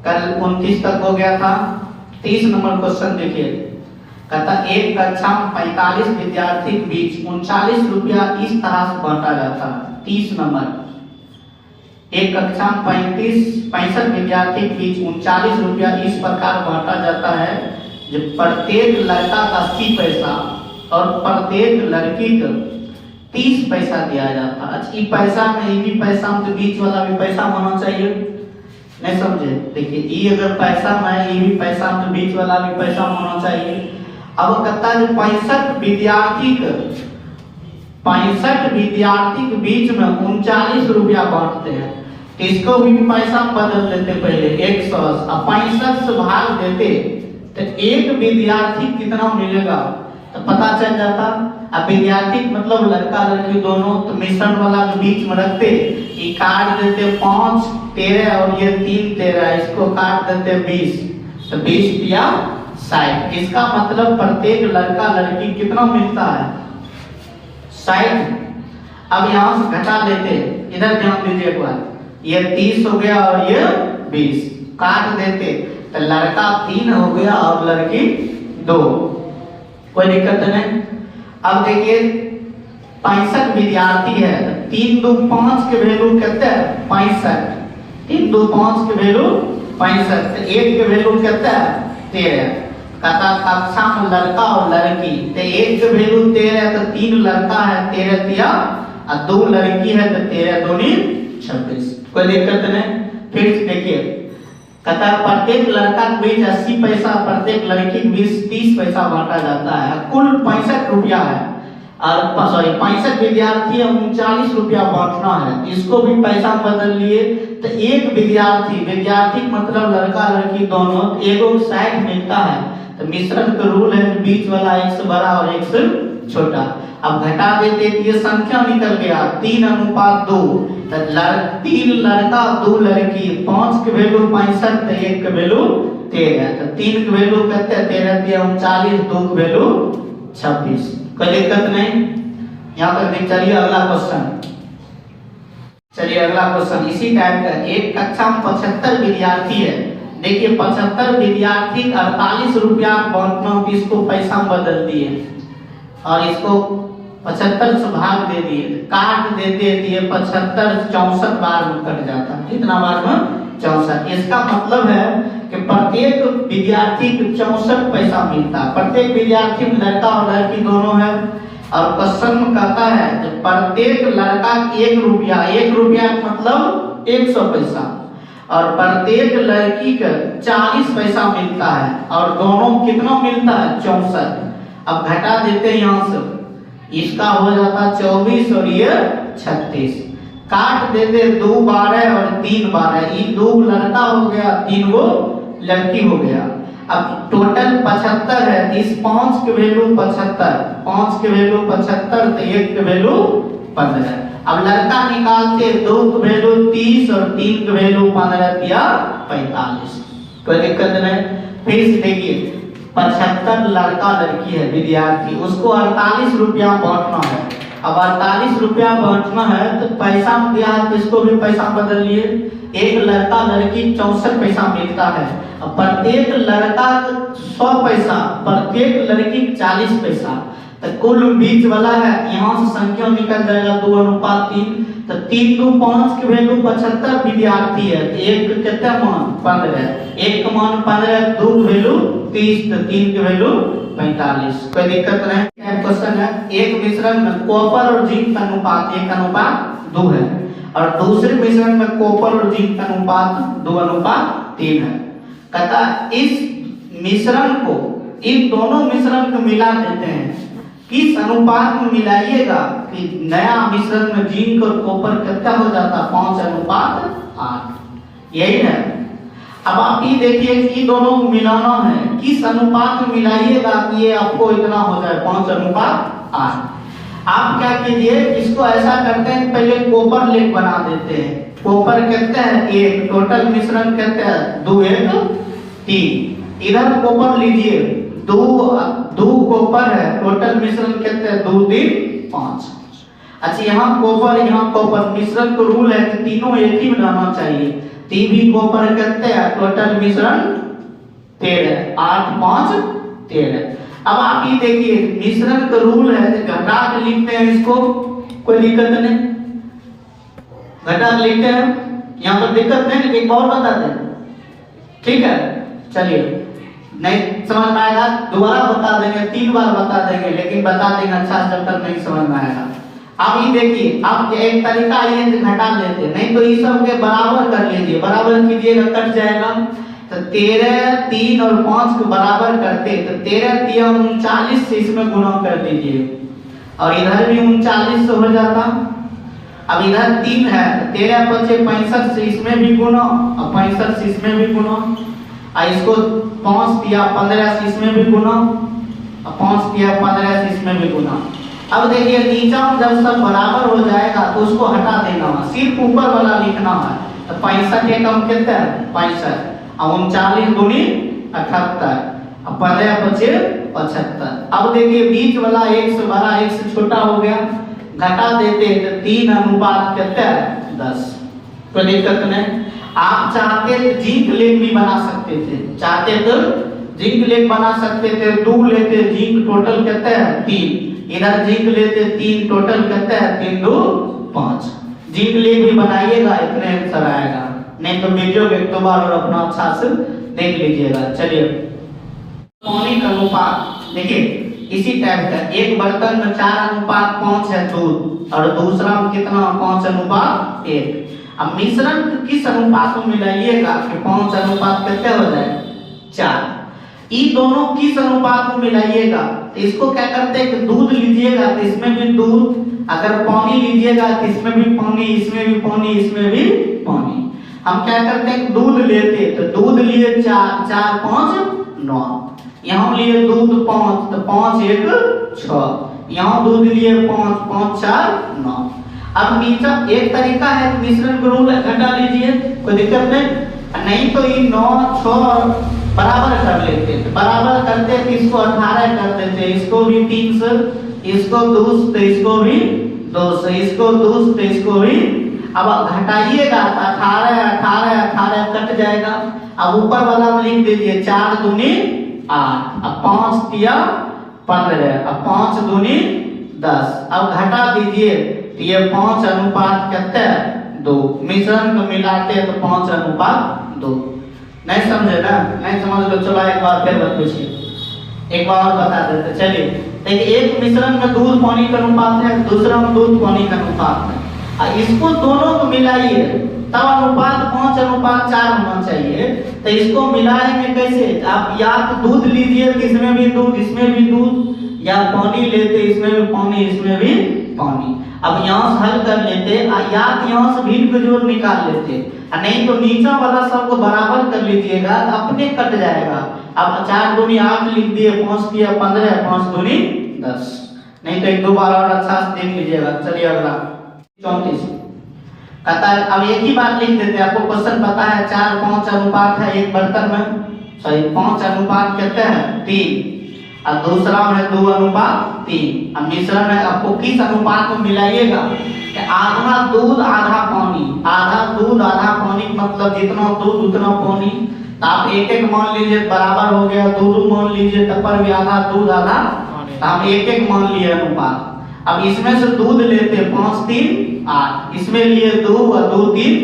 कल 29 तक हो गया था। 30 नंबर क्वेश्चन देखिए, कहता एक कक्षा में 45 विद्यार्थी के बीच 39 रुपया इस तरह से बांटा जाता है। 30 नंबर, एक कक्षा में 65 विद्यार्थी के बीच 39 रुपया इस प्रकार बांटा जाता है जो प्रत्येक लड़का का 80 पैसा और प्रत्येक लड़की को 30 पैसा दिया जाता है। अच्छा, ये पैसा में ये भी पैसा में तो बीच वाला भी पैसा होना चाहिए, नहीं समझे? देखिए, ये अगर पैसा में ये भी पैसा में तो बीच वाला भी पैसा होना चाहिए। अब कहता है 65 विद्यार्थी के बीच में 39 रुपया बांटते हैं, तो इसको भी पैसा में बदल देते पहले 100, अब 65 से भाग देते तो एक विद्यार्थी कितना मिलेगा तो पता चल जाता। अब विद्यार्थी मतलब लड़का लड़की दोनों, तो मिश्रण वाला के बीच में रखते, ये काट देते 5 13 और ये 3 13, इसको काट देते 20, तो 20 या 60। इसका मतलब प्रत्येक लड़का लड़की कितना मिलता है 60। अब यहाँ से घटा लेते, इधर ध्यान दीजिए एक बार, ये 30 हो गया और ये 20, काट देते तो लड़का 3 हो गया और लड़की 2, कोई दिक्कत नहीं। अब देखिए 65 विद्यार्थी है, 3 2 5 के वैल्यू कितने है 65, 3 2 5 के वैल्यू 65, तो 1 के वैल्यू कितने है 13। कहता कक्षा में लड़का और लड़की, तो 1 के वैल्यू 13, तो 3 लड़का है 13 तिया और 2 लड़की है तो 13 दूनी 26, कोई दिक्कत नहीं। फिर देखिए, कहता है प्रत्येक लड़का के बीच 80 पैसा, प्रत्येक लड़की के बीच 30 पैसा बांटा जाता है। कुल 65 रुपया है और 65 विद्यार्थी है, 39 रुपया बांटना है, इसको भी पैसा बदल लिए तो एक विद्यार्थी मतलब लड़का लड़की दोनों एगो 60 मिलता है। तो मिश्रण का रूल है बीच वाला एक से बड़ा और एक से छोटा। अब घटा देते तो ये संख्या निकल गया 3:2, तो 3 लड़का 2 लड़की, 5 के वैल्यू 65 तो 1 के वैल्यू 13, तो 3 के वैल्यू कहते हैं 13 3 39, 2 के वैल्यू 26, कोई दिक्कत नहीं। यहाँ तक देख चलिए अगला क्वेश्चन, चलिए अगला क्वेश्चन इसी टाइप का। एक कक्षा में 75 विद्यार्थी है, देखिए 75 विद्यार्थी 48 रुपया बांटना, इसको पैसा बदल दिए और इसको 75 से भाग दे दिए, काट देते दिए 75 64 बार में कट जाता, कितना बार में 64। इसका मतलब है कि प्रत्येक विद्यार्थी को 64 पैसा मिलता है। प्रत्येक विद्यार्थी में लड़का और लड़की दोनों है और क्वेश्चन में कहता है कि प्रत्येक लड़का 1 रुपया मतलब 100 पैसा और प्रत्येक लड़की का 40 पैसा मिलता है और दोनों कितना मिलता है 64। अब घटा देते हैं यहाँ से, इसका हो जाता 24 और ये 36, काट देते 2 12 और 3 12, ये 2 लड़का हो गया 3 वो लड़की हो गया। अब टोटल 75 है, इस 5 के वैल्यू 75, 5 के वैल्यू 75 तो 1 के वैल्यू 15। अब लड़का निकालते 2 के वैल्यू 30 और 3 के वैल्यू 15 या 45, कोई दिक्कत नहीं। फिर से देखिए 75 लड़का लड़की है विद्यार्थी, उसको 48 रुपया बांटना है। अब 48 रुपया बांटना है तो पैसा दिया है तो इसको भी पैसा बदल लिए, एक लड़का लड़की 64 पैसा मिलता है। अब प्रत्येक लड़का 100 पैसा, प्रत्येक लड़की 40 पैसा, तो कुल बीच वाला है, यहाँ से संख्या निकल जाएगा 2:3, तो 3 2 5 के वैल्यू 75 विद्यार्थी है, तो 1 कितना मान 15, 1 का मान 15, 2 के वैल्यू 30, तो 3 के वैल्यू 45, कोई दिक्कत नहीं। क्वेश्चन है एक मिश्रण में कॉपर और जिंक का अनुपात 1:2 है और दूसरे मिश्रण में कॉपर और जिंक का अनुपात 2:3 है। कहता इस मिश्रण को, इन दोनों मिश्रण को मिला देते हैं, किस अनुपात में मिलाइएगा कि नया मिश्रण में जिंक और कॉपर कितना हो जाता 5:8, यही है। अब आप ये देखिए कि दोनों को मिलाना है, किस अनुपात में मिलाइएगा कि ये आपको इतना हो जाए 5:8। आप क्या कीजिए, इसको ऐसा करते हैं पहले कॉपर लेग बना देते हैं। कॉपर कहते हैं 1, टोटल मिश्रण कहते हैं 2 1 3, इधर कॉपर लीजिए 2 कॉपर है, टोटल मिश्रण कहते हैं 2 3 5। अच्छा यहाँ कॉपर मिश्रण का रूल है कि तीनों एक ही बनाना चाहिए, टीवी को पर कहते हैं टोटल मिश्रण 13, 8 5 13। अब आप ये देखिए मिश्रण का रूल है, घटा के लिखते हैं इसको, कोई दिक्कत नहीं, घटा के लिखते हैं, यहाँ पर दिक्कत नहीं, एक बार बता दें, ठीक है। चलिए नहीं समझ में आएगा दोबारा बता देंगे, 3 बार बता देंगे, लेकिन बता देंगे अच्छा जब तक नहीं समझ में आएगा। अब ये देखिए, अब एक तरीका ये घटा लेते, नहीं तो ये सब के बराबर कर लीजिए, बराबर कीजिएगा कट जाएगा। तो 13, 3 और 5 को बराबर करते तो 13 3 39 से इसमें गुणा कर दीजिए, और इधर भी 39 से हो जाता। अब इधर 3 है तो 13 5 65 से इसमें भी गुणा, और 65 से इसमें भी गुणा, और इसको 5 दिया 15 से इसमें भी गुणा, और 5 दिया 15 से इसमें भी गुणा। अब देखिए नीचा जब सब बराबर हो जाएगा तो उसको हटा देना है, सिर्फ ऊपर वाला लिखना है। तो 65 के कम कितना है 65, और 39 दूनी 78, और 15 25 75। अब देखिए बीच वाला 1 से बड़ा 1 से छोटा हो गया, घटा देते तो 3 अनुपात कितना है 10, कोई दिक्कत नहीं। आप चाहते तो जिंक लेग भी बना सकते थे, चाहते तो जिंक लेग बना सकते थे, 2 लेते जिंक टोटल कितना है 3, इधर जिंक लेते 3 टोटल कितना है 3 2 5। जिंक लेग भी बनाइएगा, इतने आंसर आएगा, नहीं तो वीडियो को एक दो बार और अपना अच्छा से देख लीजिएगा। चलिए पानी का अनुपात देखिए इसी टाइप का, एक बर्तन में 4 अनुपात 5 है दूध, और दूसरा में कितना 5 अनुपात 1। अब मिश्रण किस अनुपात में मिलाइएगा कि 5 अनुपात कितने हो जाए 4, इन दोनों किस अनुपात में मिलाइएगा। तो इसको क्या करते हैं कि दूध लीजिएगा तो इसमें भी दूध, अगर पानी लीजिएगा तो इसमें भी पानी, इसमें भी पानी, इसमें भी पानी। हम क्या करते हैं दूध लेते तो दूध लिए 4 4 5 9, यहाँ लिए दूध 5 तो 5 1 6, यहाँ दूध लिए 5 5 4 9। अब नीचे एक तरीका है मिश्रण का रूल घटा लीजिए, कोई दिक्कत नहीं तो ये 9 6 बराबर कर लेते, बराबर करते तो इसको 18 कर देते, इसको भी 3 से, इसको 2 से, इसको भी 2 से, इसको 2 से, इसको भी। अब घटाइएगा तो 18 18 18 कट जाएगा। अब ऊपर वाला में लिख दीजिए 4 दूनी 8, अब 5 दिया 15, अब 5 दूनी 10। अब घटा दीजिए तो ये 5 अनुपात कितना है 2, मिश्रण को मिलाते हैं तो 5 अनुपात 2। नहीं समझे ना, नहीं समझ लो चलो एक बार फिर पूछिए, एक बार और बता देते। चलिए देखिए एक मिश्रण में दूध पानी का अनुपात है, दूसरा में दूध पानी का अनुपात है, इसको दोनों को मिलाइए तब अनुपात 5 अनुपात 4 होना चाहिए। तो इसको मिलाएंगे कैसे, आप या तो दूध लीजिए इसमें भी दूध, इसमें भी दूध, या पानी लेते इसमें भी पानी, इसमें भी पानी। अब यहाँ से हल कर लेते, या तो यहाँ से भिन्न को जोड़ निकाल लेते, नहीं तो नीचा वाला सबको बराबर कर लीजिएगा तो अपने कट जाएगा। अब 4 दूनी 8 लिख दिए, 5 दिया 15, 5 दूनी 10, नहीं तो एक दो बार और अच्छा से देख लीजिएगा। चलिए अगला 34 कहता है, अब एक ही बात लिख देते हैं, आपको क्वेश्चन पता है 4 5 अनुपात है एक बर्तन में, सॉरी 5 अनुपात कितने हैं 3, और दूसरा में 2 अनुपात 3। अब मिश्रण है, आपको किस अनुपात में मिलाइएगा कि आधा दूध आधा पानी, आधा दूध आधा पानी मतलब जितना दूध उतना पानी। तो आप एक एक मान लीजिए बराबर हो गया, 2 मान लीजिए तब पर भी आधा दूध आधा, तो हम एक एक मान लिए अनुपात। अब इसमें से दूध लेते 5 3 8, इसमें लिए 2 और 2 3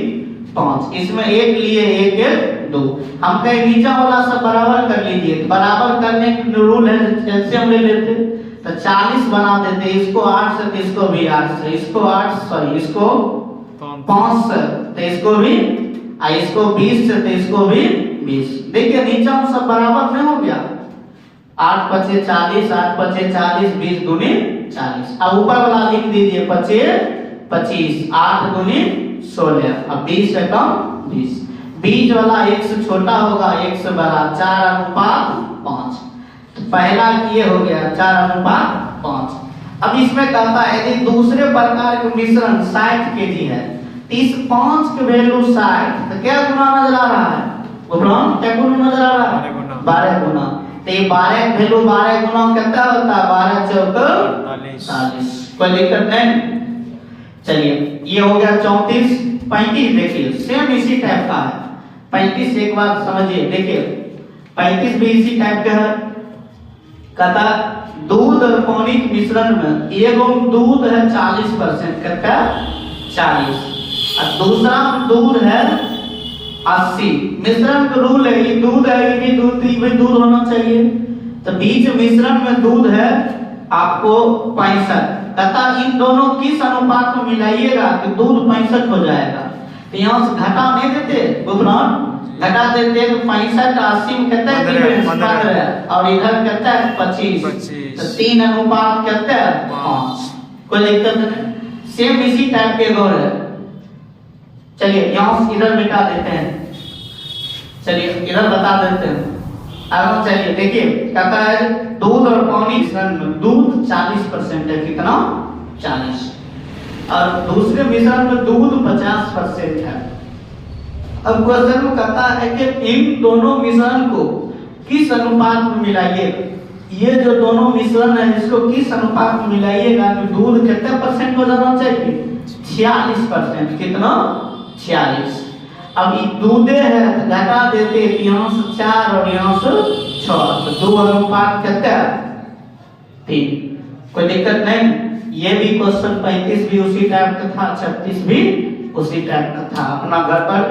5, इसमें 1 लिए 1 1 2। हम कहीं नीचा वाला सब बराबर कर लीजिए, बराबर करने के रूल है एलसीएम ले लेते तो 40 बना देते, इसको 8 से तो इसको भी 8 से, इसको 8 सॉरी इसको 5 से तो इसको भी, इसको 20 से तो इसको भी 20। देखिए नीचा में सब बराबर में हो गया, 8 5 40, 8 5 40, 20 दूनी 40। अब ऊपर वाला लिख दीजिए 25 25, 8 दूनी 16, अब 20 से कम 20। बीच वाला 1 से छोटा होगा 1 से बड़ा, 4 अनुपात 5। तो पहला ये हो गया 4 अनुपात 5। अब इसमें कहता है यदि दूसरे प्रकार के मिश्रण 60 kg है, इस 5 के वैल्यू 60, तो क्या गुना नजर आ रहा है, क्या गुना नजर आ रहा है 12 गुना। तो ये 12 वैल्यू 12 गुना कितना होता है 12 चौक 48, कोई दिक्कत नहीं। चलिए ये हो गया 34। 35 देखिए सेम इसी टाइप का है। 35 एक बार समझिए, देखिए 35 भी इसी टाइप का है। कहता दूध और पानी के मिश्रण में एगो दूध है 40%, कहता 40, और दूसरा दूध है 80। मिश्रण का रूल है, ये दूध है, ये भी दूध, ये भी दूध होना चाहिए। तो बीच मिश्रण में दूध है आपको 65। कहता इन दोनों किस अनुपात में मिलाइएगा कि दूध 65 हो जाएगा। तो यहाँ से घटा नहीं देते विवरण, घटा देते तो 65 80 में कहता है 15 और इधर कहता है 25। तो 3 अनुपात कहता है 5, कोई दिक्कत नहीं। सेम इसी टाइप के गौर है। चलिए यहाँ से इधर मिटा देते हैं, चलिए इधर बता देते हैं। अब चलिए देखिए, कहता है दूध और पानी मिश्रण में दूध 40% है, कितना 40, और दूसरे मिश्रण में दूध 50% है। अब क्वेश्चन में कहता है कि इन दोनों मिश्रण को किस अनुपात में मिलाइए। ये जो दोनों मिश्रण है इसको किस अनुपात में मिलाइएगा कि दूध कितने परसेंट हो जाना चाहिए, 46%, कितना 46। अब ये दूधे है तो घटा देते, यहाँ से 4 और यहाँ से 6, तो 2 अनुपात कितना 3, कोई दिक्कत नहीं। ये भी क्वेश्चन 35 भी उसी टाइप का था, 36 भी उसी टाइप का था। अपना घर पर